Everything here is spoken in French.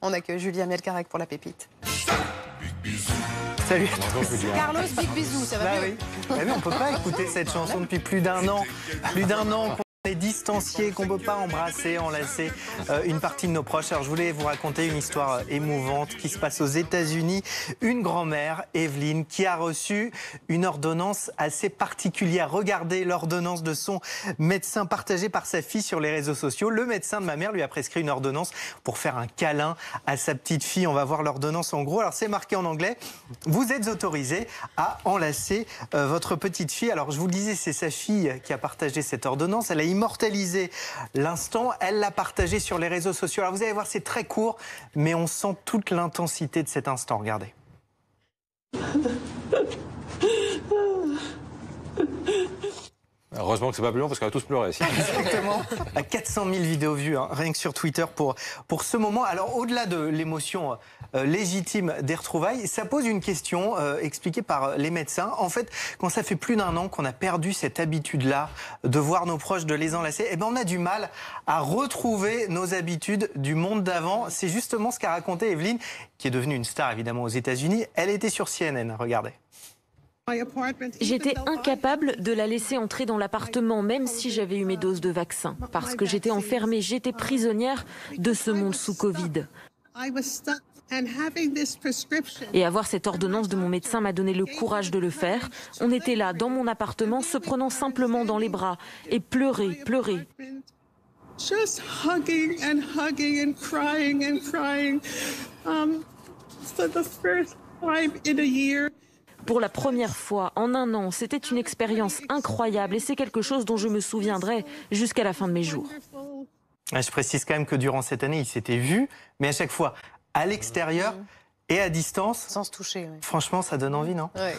On accueille Julia Melcarec pour la pépite. Salut. Carlos, big bisou, ça va mieux? Oui. Mais on peut pas écouter cette chanson depuis plus d'un an. Plus d'un an qu'on est distancié, qu'on peut pas embrasser, enlacer une partie de nos proches. Alors je voulais vous raconter une histoire émouvante qui se passe aux États-Unis. Une grand-mère, Evelyne, qui a reçu une ordonnance assez particulière. Regardez l'ordonnance de son médecin partagée par sa fille sur les réseaux sociaux. Le médecin de ma mère lui a prescrit une ordonnance pour faire un câlin à sa petite fille. On va voir l'ordonnance en gros. Alors c'est marqué en anglais. Vous êtes autorisé à enlacer votre petite fille. Alors je vous le disais, c'est sa fille qui a partagé cette ordonnance. Elle a immortalisé l'instant. Elle l'a partagé sur les réseaux sociaux. Alors vous allez voir, c'est très court, mais on sent toute l'intensité de cet instant. Regardez. Heureusement que c'est pas plus long parce qu'on va tous pleurer. Exactement. À 400 000 vidéos vues, hein, rien que sur Twitter pour ce moment. Alors au-delà de l'émotion légitime des retrouvailles, ça pose une question expliquée par les médecins. En fait, quand ça fait plus d'un an qu'on a perdu cette habitude-là de voir nos proches, de les enlacer, eh ben on a du mal à retrouver nos habitudes du monde d'avant. C'est justement ce qu'a raconté Evelyne, qui est devenue une star évidemment aux États-Unis. Elle était sur CNN, regardez. J'étais incapable de la laisser entrer dans l'appartement, même si j'avais eu mes doses de vaccin, parce que j'étais enfermée, j'étais prisonnière de ce monde sous Covid. Et avoir cette ordonnance de mon médecin m'a donné le courage de le faire. On était là, dans mon appartement, se prenant simplement dans les bras et pleurer. Just hugging and crying. For the first time in a year. Pour la première fois en un an, c'était une expérience incroyable et c'est quelque chose dont je me souviendrai jusqu'à la fin de mes jours. Je précise quand même que durant cette année, ils s'étaient vus, mais à chaque fois à l'extérieur et à distance. Sans se toucher. Oui. Franchement, ça donne envie, non? Ouais.